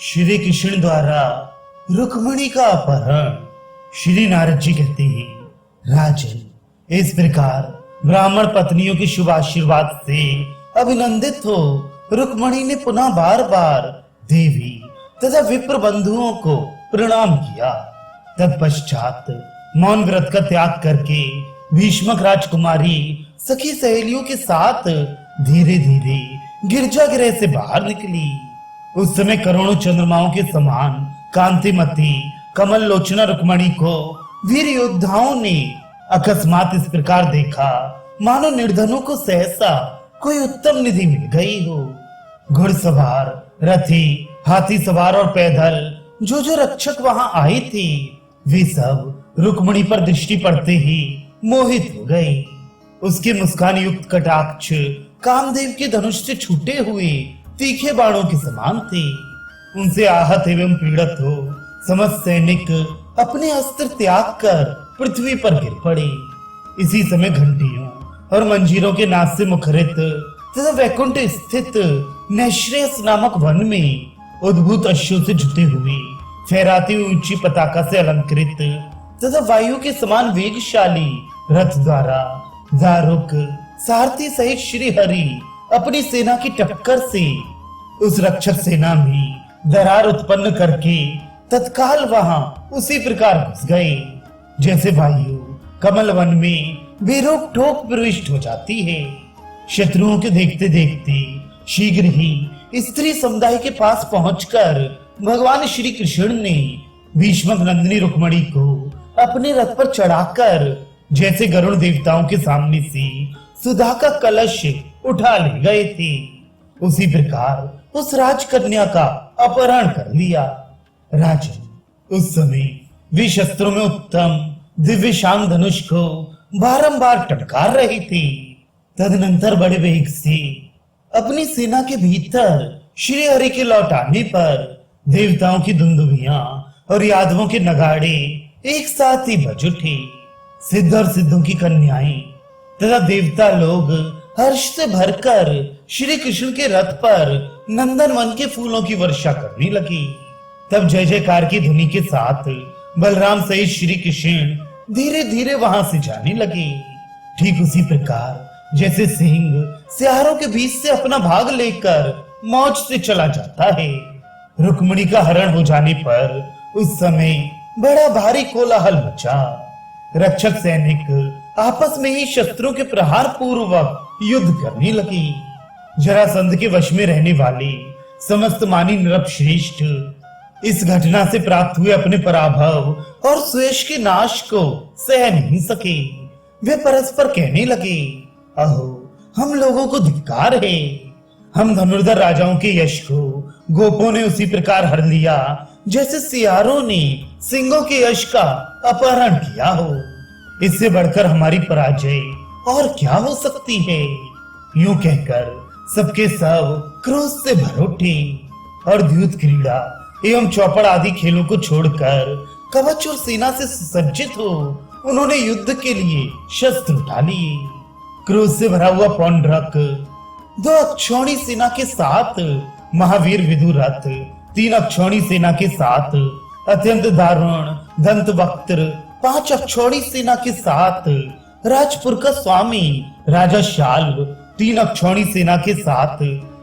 श्री कृष्ण द्वारा रुक्मिणी का अपहरण। श्री नारद जी कहते हैं, राजन, इस प्रकार ब्राह्मण पत्नियों के शुभ आशीर्वाद से अभिनंदित हो रुक्मिणी ने पुनः बार बार देवी तथा विप्र बंधुओं को प्रणाम किया। तत्पश्चात मौन व्रत का त्याग करके भीष्मक राजकुमारी सखी सहेलियों के साथ धीरे धीरे गिरजागृह से बाहर निकली। उस समय करोड़ों चंद्रमाओं के समान कांतिमती कमल लोचना रुक्मिणी को वीर योद्धाओं ने अकस्मात इस प्रकार देखा मानो निर्धनों को सहसा कोई उत्तम निधि मिल गई हो। घुड़सवार, रथी, हाथी सवार और पैदल जो रक्षक वहां आए थे वे सब रुक्मिणी पर दृष्टि पड़ते ही मोहित हो गए। उसके मुस्कान युक्त कटाक्ष कामदेव के धनुष से छूटे हुए तीखे बाणों के समान थे। उनसे आहत एवं पीड़ित हो समस्त सैनिक अपने अस्त्र त्याग कर पृथ्वी पर गिर पड़े। इसी समय घंटियों और मंजीरों के नाद से मुखरित तथा वैकुंठ स्थित नैश्रेयस नामक वन में उद्भूत अश्वों से जुटे हुए फहराती हुई ऊंची पताका से अलंकृत तथा वायु के समान वेगशाली रथ द्वारा दारुक सारथी सहित श्री हरि अपनी सेना की टक्कर से उस रक्षक सेना में दरार उत्पन्न करके तत्काल वहां उसी प्रकार घुस गए जैसे वायु कमल वन में बेरोक ठोक प्रविष्ट हो जाती है। शत्रुओं के देखते देखते शीघ्र ही स्त्री समुदाय के पास पहुंचकर भगवान श्री कृष्ण ने भीष्मक नंदिनी रुक्मिणी को अपने रथ पर चढ़ाकर जैसे गरुड़ देवताओं के सामने से सुधा का कलश उठा ले गए थे उसी प्रकार उस राजकन्या का अपहरण कर लिया। राजन, उस समय वे शस्त्रों में उत्तम दिव्य शांग धनुष को बारंबार टटकार रही थी। तदनंतर बड़े वेग से अपनी सेना के भीतर श्री हरि के लौट आने पर देवताओं की दुंदुभियां और यादवों के नगाड़े एक साथ ही बज उठे। सिद्ध और सिद्धों की कन्याएं तथा देवता लोग हर्ष से भरकर श्री कृष्ण के रथ पर नंदन वन के फूलों की वर्षा करने लगी। तब जय जयकार की ध्वनि के साथ बलराम सहित श्री कृष्ण धीरे धीरे वहां से जाने लगे। ठीक उसी प्रकार जैसे सिंह सियारों के बीच से अपना भाग लेकर मौज से चला जाता है। रुक्मिणी का हरण हो जाने पर उस समय बड़ा भारी कोलाहल मचा। रक्षक सैनिक आपस में ही शस्त्रों के प्रहार पूर्वक युद्ध करने लगे। जरासंध के वश में रहने वाले समस्त मानी नृप श्रेष्ठ इस घटना से प्राप्त हुए अपने पराभव और स्वेश के नाश को सह नहीं सके। वे परस्पर कहने लगे, अहो, हम लोगों को धिक्कार है। हम धनुर्धर राजाओं के यश को गोपों ने उसी प्रकार हर लिया जैसे सियारों ने सिंहों के यश का अपहरण किया हो। इससे बढ़कर हमारी पराजय और क्या हो सकती है। यूं कहकर सबके सब क्रोध से भर उठे और द्यूत क्रीड़ा एवं चौपड़ आदि खेलों को छोड़कर कवच और सेना से सुसज्जित हो उन्होंने युद्ध के लिए शस्त्र उठा लिए। क्रोध से भरा हुआ पौंड्रक दो अक्षौणी सेना के साथ महावीर विदुरथ, तीन अक्षौणी सेना के साथ अत्यंत दारुण दंत वक्त्र, पांच अक्षौणी सेना के साथ राजपुर का स्वामी राजा शाल्व, तीन अक्षौणी सेना के साथ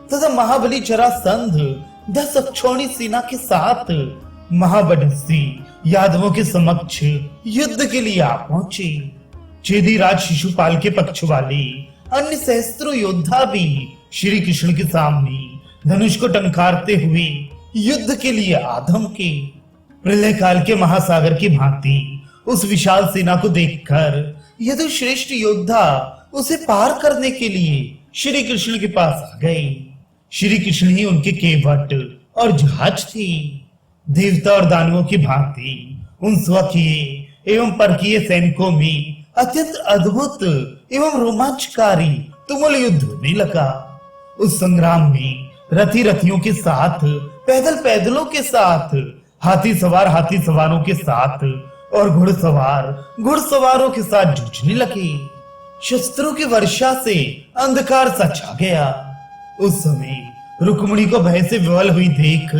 तथा महाबली जरासंध 10 अक्षौणी सेना के साथ महाबडसी यादवों के समक्ष युद्ध के लिए आ पहुंचे। चेदी राज शिशुपाल के पक्ष वाले अन्य सहस्त्रों योद्धा भी श्री कृष्ण के सामने धनुष को टंकारते हुए युद्ध के लिए आधम के। प्रलय काल के महासागर की भांति उस विशाल सेना को देखकर यदु श्रेष्ठ योद्धा उसे पार करने के लिए श्री कृष्ण के पास आ गए। श्री कृष्ण ही उनके केवट और जहाज थे। देवता और दानवों की भांति उन स्वकीय एवं परकीय सैनिकों में अत्यंत अद्भुत एवं रोमांचकारी तुमुल युद्ध होने लगा। उस संग्राम में रथी रथियों के साथ, पैदल पैदलों के साथ, हाथी सवारों के साथ और घुड़सवारों के साथ जूझने लगे। शस्त्रों की वर्षा से अंधकार सा छा गया। उस समय रुक्मिणी को भय से विवल हुई देख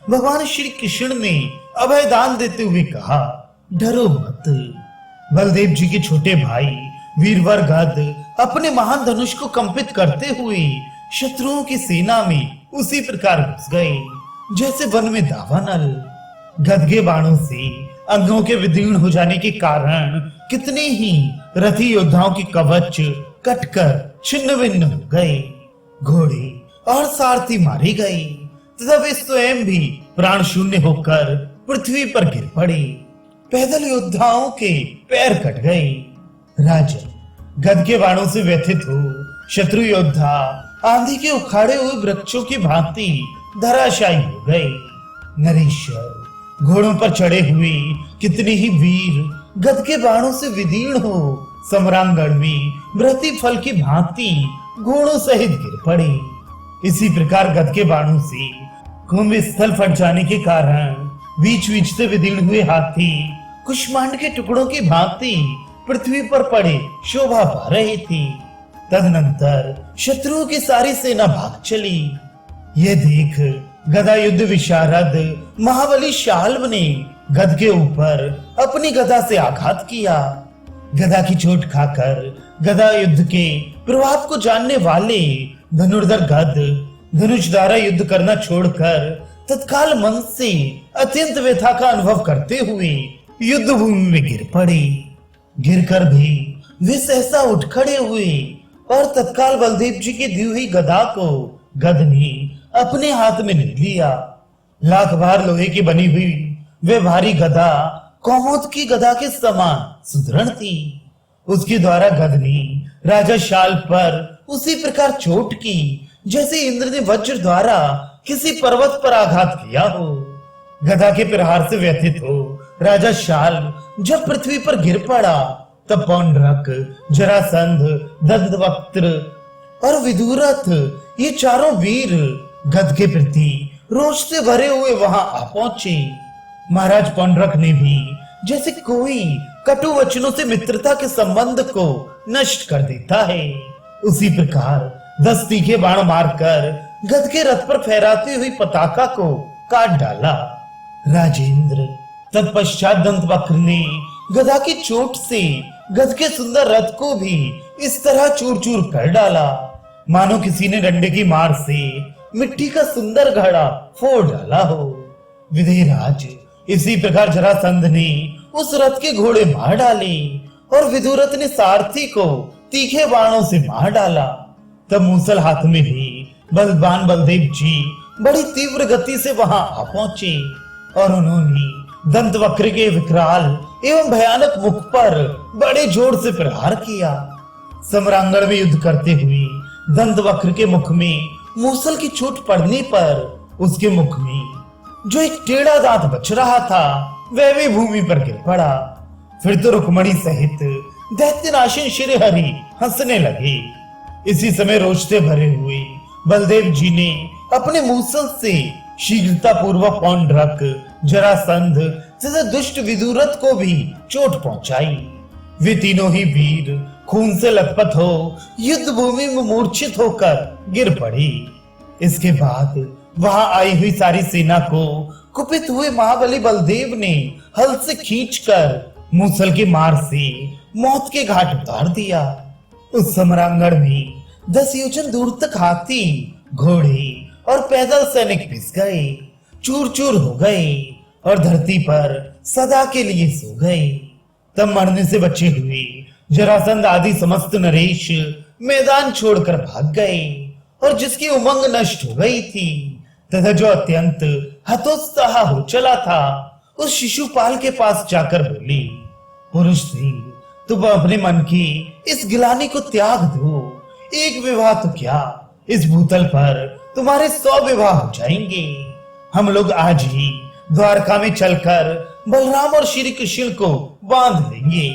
भगवान श्री कृष्ण ने अभय दान देते हुए कहा, डरो मत। बलदेव जी के छोटे भाई वीरवर गद अपने महान धनुष को कंपित करते हुए शत्रुओं की सेना में उसी प्रकार घुस गए जैसे वन में दावानल। गद के बाणों से अंगों के विदीर्ण हो जाने के कारण कितने ही रथी योद्धाओं की कवच कटकर छिन्न भिन्न हो गए। घोड़े और सारथी मारे गए तथा वे स्वयं भी प्राण शून्य होकर पृथ्वी पर गिर पड़े। पैदल योद्धाओं के पैर कट गए। राजन गद के बाणों से व्यथित हो शत्रु योद्धा आंधी के उखाड़े हुए वृक्षों की भांति धराशायी हो गए। नरेश्वर घोड़ों पर चढ़े हुए कितने ही वीर गद के बाणों से विदीर्ण हो सम्रांगण में मृति फल की भांति घोड़ों सहित गिर पड़े। इसी प्रकार गद के बाणों से कुंभ स्थल फट जाने के कारण बीच बीच से विदीर्ण हुए हाथी कुष्मांड के टुकड़ों की भांति पृथ्वी पर पड़े शोभा पा रहे थे। तदनंतर शत्रुओं की सारी सेना भाग चली। ये देख गदा युद्ध विशारद महाबली शाल्व ने गद के ऊपर अपनी गदा से आघात किया। गदा की चोट खाकर गदा युद्ध के प्रभाव को जानने वाले धनुर्धर गद धनुष द्वारा युद्ध करना छोड़कर तत्काल मन से अत्यंत व्यथा का अनुभव करते हुए युद्ध भूमि में गिर पड़े। गिरकर भी वे सहसा उठ खड़े हुए और तत्काल बलदेव जी की दी हुई गदा को गद ने अपने हाथ में ले लिया। लाख बार लोहे की बनी हुई वे भारी गदा कौमोद की गदा के समान सुदृढ़ थी। उसके द्वारा गद ने राजा शाल पर उसी प्रकार चोट की जैसे इंद्र ने वज्र द्वारा किसी पर्वत पर आघात किया हो। गदा के प्रहार से व्यथित हो राजा शाल जब पृथ्वी पर गिर पड़ा तब पौंड्रक, जरासंध, दंतवक्त्र और विदुरथ ये चारों वीर गद के प्रति रोष से भरे हुए वहां आ पहुंचे। महाराज पौंड्रक ने भी जैसे कोई कटु वचनों से मित्रता के संबंध को नष्ट कर देता है उसी प्रकार 10 तीखे बाण मारकर गद के रथ पर फहराती हुई पताका को काट डाला। राजेंद्र तत्पश्चात दंतवक्र ने गदा की चोट से गद के सुंदर रथ को भी इस तरह चूर चूर कर डाला मानो किसी ने डंडे की मार से मिट्टी का सुंदर घड़ा फोड़ डाला हो। विदेहराज इसी प्रकार जरासंध ने उस रथ के घोड़े मार डाले और विदुरथ ने सारथी को तीखे बाणों से मार डाला। तब मूसल हाथ में भी बलवान बलदेव जी बड़ी तीव्र गति से वहां आ पहुंचे और उन्होंने दंतवक्र के विकराल एवं भयानक मुख पर बड़े जोर से प्रहार किया। सम्रांगण में युद्ध करते हुए दंतवक्र के मुख में मूसल की चोट पड़ने पर उसके मुख में जो एक टेढ़ा दांत बच रहा था वह भी भूमि पर गिर पड़ा। फिर तो रुक्मणी सहित दैत्यनाशन श्री हरि हंसने लगे। इसी समय रोष से भरे हुए बलदेव जी ने अपने मूसल से शीघ्रता पूर्वक पौंड्रक, जरासंध तथा दुष्ट विदुरथ को भी चोट पहुंचाई। वे तीनों ही वीर खून से लथपथ हो युद्ध भूमि में मूर्छित होकर गिर पड़े। इसके बाद वहां आई हुई सारी सेना को कुपित हुए महाबली बलदेव ने हल से खींचकर मूसल की मार से मौत के घाट उतार दिया। उस सम्रांगण में 10 योजन दूर तक हाथी, घोड़े और पैदल सैनिक पिस गए, चूर चूर हो गए और धरती पर सदा के लिए सो गए। तब मरने से बचे हुए जरासंध आदि समस्त नरेश मैदान छोड़कर भाग गए और जिसकी उमंग नष्ट हो गई थी तथा जो अत्यंत हतोत्साह हो चला था उस शिशुपाल के पास जाकर बोली, पुरुष सिंह, तुम अपने मन की इस गिलानी को त्याग दो। एक विवाह तो क्या, इस भूतल पर तुम्हारे 100 विवाह हो जाएंगे। हम लोग आज ही द्वारका में चलकर बलराम और श्री कृष्ण को बांध देंगे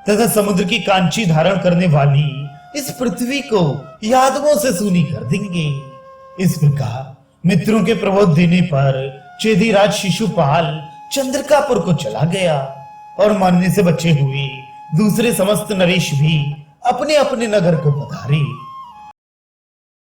तथा समुद्र की कांची धारण करने वाली इस पृथ्वी को यादवों से सूनी कर देंगे। इस प्रकार मित्रों के प्रबोध देने पर चेदीराज शिशुपाल चंद्रकापुर को चला गया और मरने से बचे हुए दूसरे समस्त नरेश भी अपने अपने नगर को पधारे।